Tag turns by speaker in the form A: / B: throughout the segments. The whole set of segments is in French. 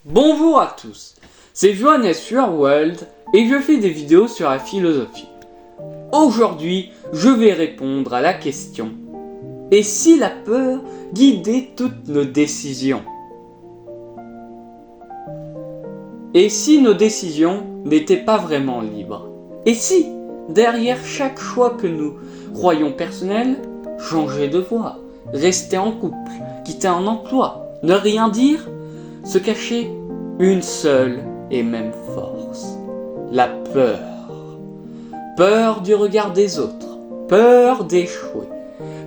A: Bonjour à tous, c'est Johannes World et je fais des vidéos sur la philosophie. Aujourd'hui, je vais répondre à la question: et si la peur guidait toutes nos décisions? Et si nos décisions n'étaient pas vraiment libres? Et si, derrière chaque choix que nous croyons personnel, changer de voie, rester en couple, quitter un emploi, ne rien dire, se cachait une seule et même force: la peur. Peur du regard des autres, peur d'échouer,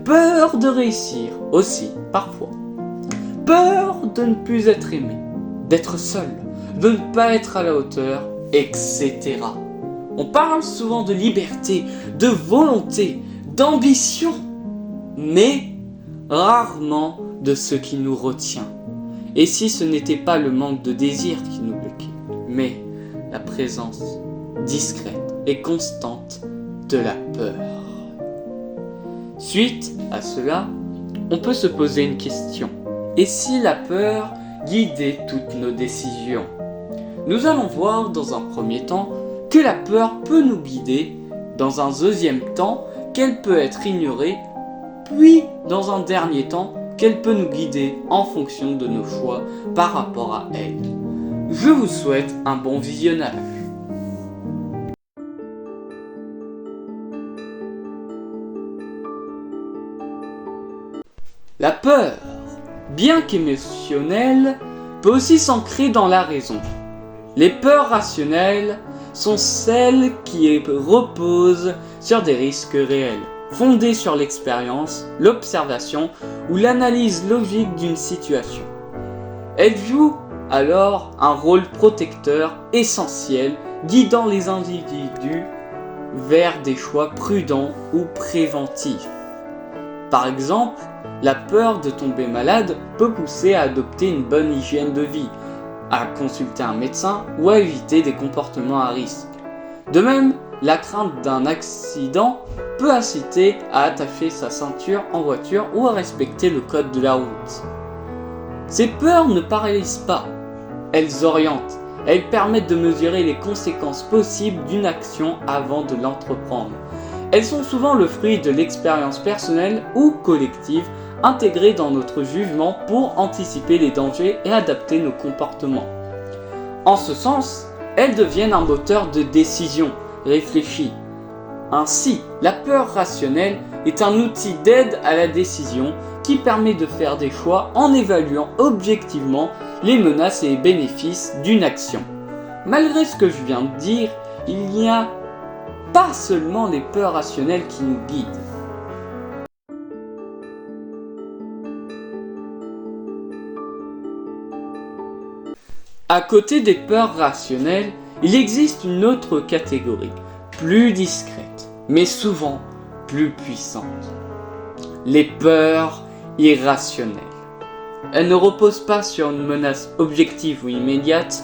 A: peur de réussir aussi parfois, peur de ne plus être aimé, d'être seul, de ne pas être à la hauteur, etc. On parle souvent de liberté, de volonté, d'ambition, mais rarement de ce qui nous retient. Et si ce n'était pas le manque de désir qui nous bloquait, mais la présence discrète et constante de la peur. Suite à cela, on peut se poser une question: et si la peur guidait toutes nos décisions? Nous allons voir dans un premier temps que la peur peut nous guider, dans un deuxième temps qu'elle peut être ignorée, puis dans un dernier temps qu'elle peut nous guider en fonction de nos choix par rapport à elle. Je vous souhaite un bon visionnage. La peur, bien qu'émotionnelle, peut aussi s'ancrer dans la raison. Les peurs rationnelles sont celles qui reposent sur des risques réels, fondées sur l'expérience, l'observation ou l'analyse logique d'une situation. Elles jouent alors un rôle protecteur essentiel, guidant les individus vers des choix prudents ou préventifs. Par exemple, la peur de tomber malade peut pousser à adopter une bonne hygiène de vie, à consulter un médecin ou à éviter des comportements à risque. De même, la crainte d'un accident peut inciter à attacher sa ceinture en voiture ou à respecter le code de la route. Ces peurs ne paralysent pas, elles orientent, elles permettent de mesurer les conséquences possibles d'une action avant de l'entreprendre. Elles sont souvent le fruit de l'expérience personnelle ou collective intégrée dans notre jugement pour anticiper les dangers et adapter nos comportements. En ce sens, elles deviennent un moteur de décision réfléchie. Ainsi, la peur rationnelle est un outil d'aide à la décision qui permet de faire des choix en évaluant objectivement les menaces et les bénéfices d'une action. Malgré ce que je viens de dire, il n'y a pas seulement les peurs rationnelles qui nous guident. À côté des peurs rationnelles, il existe une autre catégorie, plus discrète, mais souvent plus puissante: les peurs irrationnelles. Elles ne reposent pas sur une menace objective ou immédiate,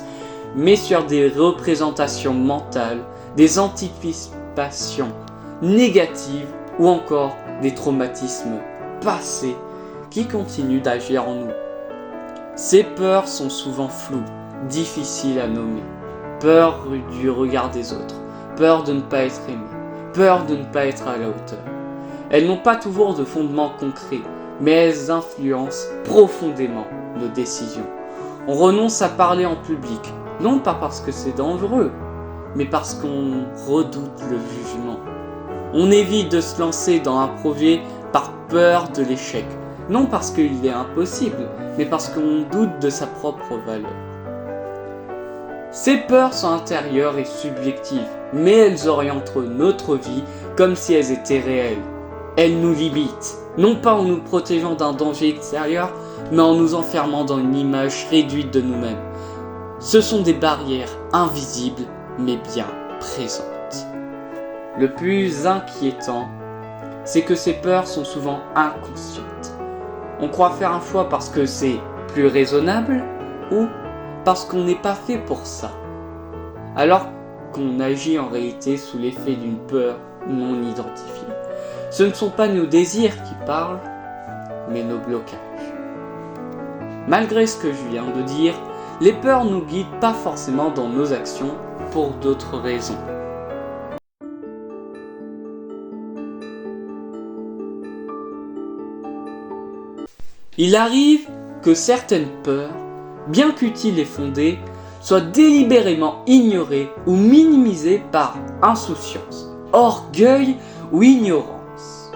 A: mais sur des représentations mentales, des anticipations négatives ou encore des traumatismes passés qui continuent d'agir en nous. Ces peurs sont souvent floues, difficiles à nommer. Peur du regard des autres, peur de ne pas être aimé, peur de ne pas être à la hauteur. Elles n'ont pas toujours de fondement concret, mais elles influencent profondément nos décisions. On renonce à parler en public, non pas parce que c'est dangereux, mais parce qu'on redoute le jugement. On évite de se lancer dans un projet par peur de l'échec, non parce qu'il est impossible, mais parce qu'on doute de sa propre valeur. Ces peurs sont intérieures et subjectives, mais elles orientent notre vie comme si elles étaient réelles. Elles nous limitent, non pas en nous protégeant d'un danger extérieur, mais en nous enfermant dans une image réduite de nous-mêmes. Ce sont des barrières invisibles, mais bien présentes. Le plus inquiétant, c'est que ces peurs sont souvent inconscientes. On croit faire un choix parce que c'est plus raisonnable ou parce qu'on n'est pas fait pour ça, alors qu'on agit en réalité sous l'effet d'une peur non identifiée. Ce ne sont pas nos désirs qui parlent, mais nos blocages. Malgré ce que je viens de dire, les peurs nous guident pas forcément dans nos actions pour d'autres raisons. Il arrive que certaines peurs, bien qu'utiles et fondées, soient délibérément ignorées ou minimisées par insouciance, orgueil ou ignorance.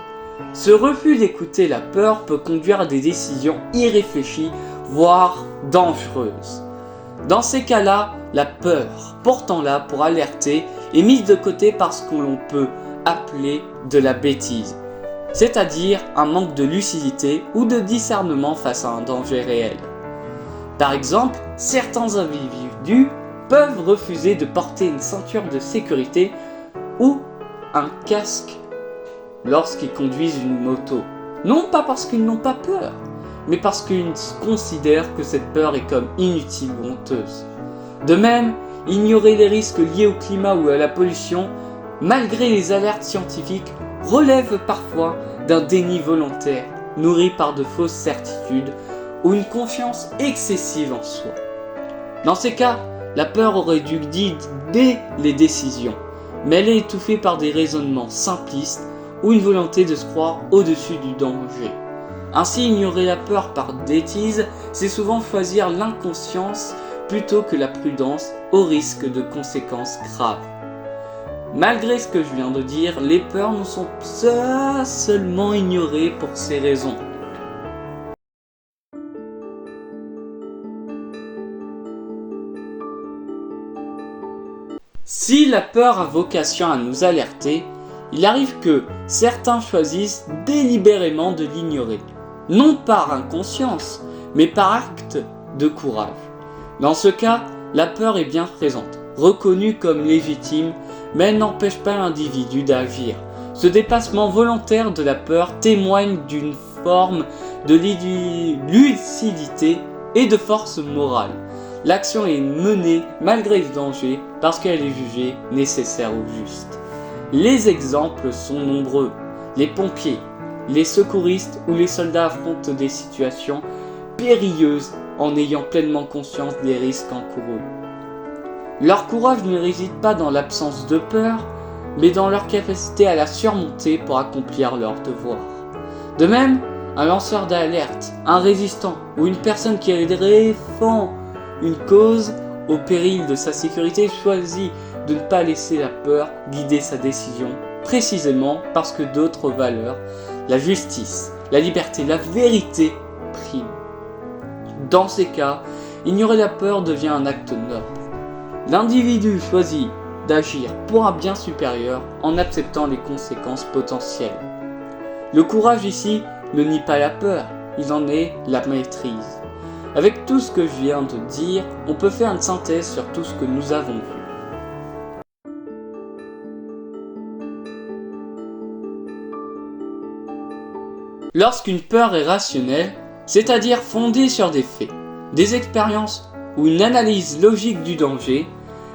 A: Ce refus d'écouter la peur peut conduire à des décisions irréfléchies, voire dangereuses. Dans ces cas-là, la peur, pourtant là pour alerter, est mise de côté par ce que l'on peut appeler de la bêtise, c'est-à-dire un manque de lucidité ou de discernement face à un danger réel. Par exemple, certains individus peuvent refuser de porter une ceinture de sécurité ou un casque lorsqu'ils conduisent une moto. Non pas parce qu'ils n'ont pas peur, mais parce qu'ils considèrent que cette peur est comme inutile ou honteuse. De même, ignorer les risques liés au climat ou à la pollution, malgré les alertes scientifiques, relève parfois d'un déni volontaire, nourri par de fausses certitudes ou une confiance excessive en soi. Dans ces cas, la peur aurait dû guider les décisions, mais elle est étouffée par des raisonnements simplistes ou une volonté de se croire au-dessus du danger. Ainsi, ignorer la peur par bêtise, c'est souvent choisir l'inconscience plutôt que la prudence, au risque de conséquences graves. Malgré ce que je viens de dire, les peurs ne sont pas seulement ignorées pour ces raisons. Si la peur a vocation à nous alerter, il arrive que certains choisissent délibérément de l'ignorer, non par inconscience, mais par acte de courage. Dans ce cas, la peur est bien présente, reconnue comme légitime, mais elle n'empêche pas l'individu d'agir. Ce dépassement volontaire de la peur témoigne d'une forme de lucidité et de force morale. L'action est menée malgré le danger parce qu'elle est jugée nécessaire ou juste. Les exemples sont nombreux. Les pompiers, les secouristes ou les soldats affrontent des situations périlleuses en ayant pleinement conscience des risques encourus. Leur courage ne réside pas dans l'absence de peur, mais dans leur capacité à la surmonter pour accomplir leur devoir. De même, un lanceur d'alerte, un résistant ou une personne qui défend une cause au péril de sa sécurité choisit de ne pas laisser la peur guider sa décision, précisément parce que d'autres valeurs, la justice, la liberté, la vérité priment. Dans ces cas, ignorer la peur devient un acte noble. L'individu choisit d'agir pour un bien supérieur en acceptant les conséquences potentielles. Le courage ici ne nie pas la peur, il en est la maîtrise. Avec tout ce que je viens de dire, on peut faire une synthèse sur tout ce que nous avons vu. Lorsqu'une peur est rationnelle, c'est-à-dire fondée sur des faits, des expériences ou une analyse logique du danger,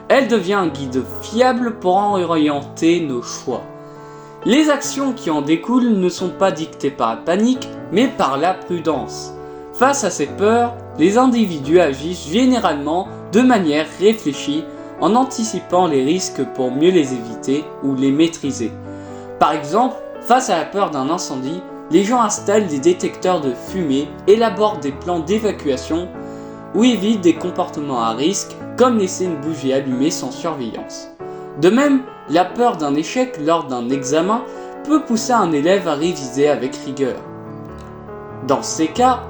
A: elle devient un guide fiable pour orienter nos choix. Les actions qui en découlent ne sont pas dictées par la panique, mais par la prudence. Face à ces peurs, les individus agissent généralement de manière réfléchie en anticipant les risques pour mieux les éviter ou les maîtriser. Par exemple, face à la peur d'un incendie, les gens installent des détecteurs de fumée, élaborent des plans d'évacuation ou évitent des comportements à risque comme laisser une bougie allumée sans surveillance. De même, la peur d'un échec lors d'un examen peut pousser un élève à réviser avec rigueur. Dans ces cas,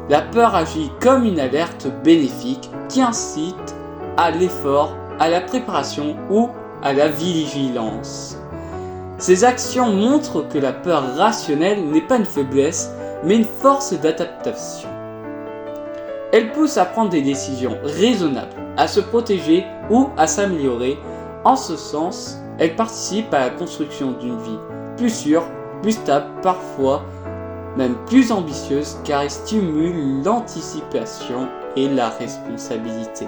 A: la peur agit comme une alerte bénéfique qui incite à l'effort, à la préparation ou à la vigilance. Ces actions montrent que la peur rationnelle n'est pas une faiblesse, mais une force d'adaptation. Elle pousse à prendre des décisions raisonnables, à se protéger ou à s'améliorer. En ce sens, elle participe à la construction d'une vie plus sûre, plus stable, parfois même plus ambitieuse, car elle stimule l'anticipation et la responsabilité.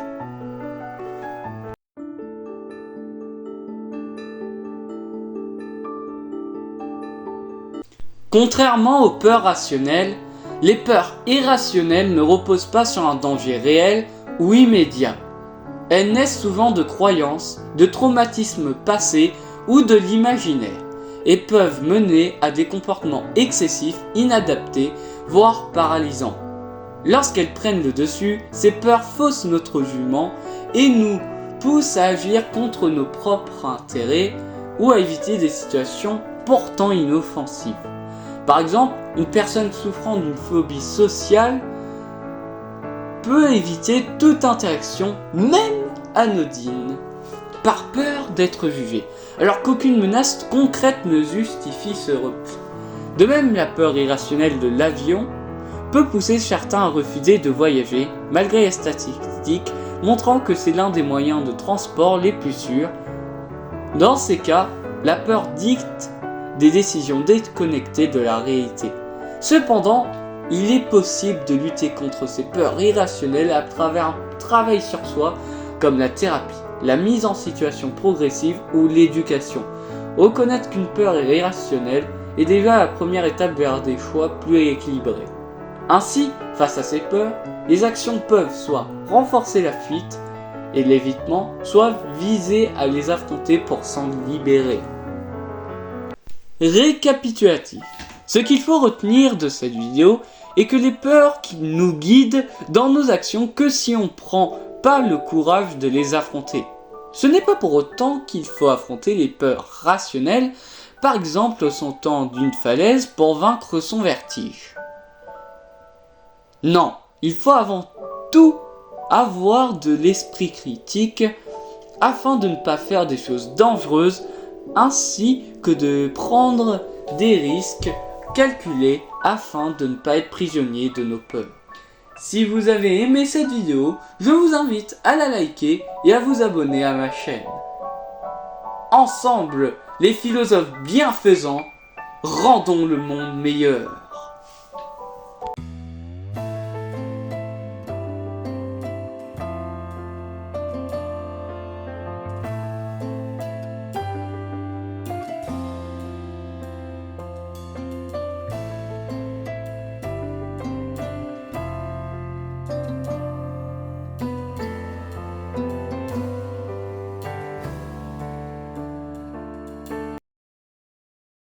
A: Contrairement aux peurs rationnelles, les peurs irrationnelles ne reposent pas sur un danger réel ou immédiats. Elles naissent souvent de croyances, de traumatismes passés ou de l'imaginaire, et peuvent mener à des comportements excessifs, inadaptés, voire paralysants. Lorsqu'elles prennent le dessus, ces peurs faussent notre jugement et nous poussent à agir contre nos propres intérêts ou à éviter des situations pourtant inoffensives. Par exemple, une personne souffrant d'une phobie sociale peut éviter toute interaction, même anodine, par peur d'être jugée, alors qu'aucune menace concrète ne justifie ce repli. De même, la peur irrationnelle de l'avion peut pousser certains à refuser de voyager, malgré les statistiques montrant que c'est l'un des moyens de transport les plus sûrs. Dans ces cas, la peur dicte des décisions déconnectées de la réalité. Cependant, il est possible de lutter contre ces peurs irrationnelles à travers un travail sur soi, comme la thérapie, la mise en situation progressive ou l'éducation. Reconnaître qu'une peur est irrationnelle est déjà la première étape vers des choix plus équilibrés. Ainsi, face à ces peurs, les actions peuvent soit renforcer la fuite et l'évitement, soit viser à les affronter pour s'en libérer. Récapitulatif. Ce qu'il faut retenir de cette vidéo est que les peurs qui nous guident dans nos actions que si on prend pas le courage de les affronter. Ce n'est pas pour autant qu'il faut affronter les peurs rationnelles, par exemple au sautant d'une falaise pour vaincre son vertige. Non, il faut avant tout avoir de l'esprit critique afin de ne pas faire des choses dangereuses ainsi que de prendre des risques calculés afin de ne pas être prisonnier de nos peurs. Si vous avez aimé cette vidéo, je vous invite à la liker et à vous abonner à ma chaîne. Ensemble, les philosophes bienfaisants, rendons le monde meilleur.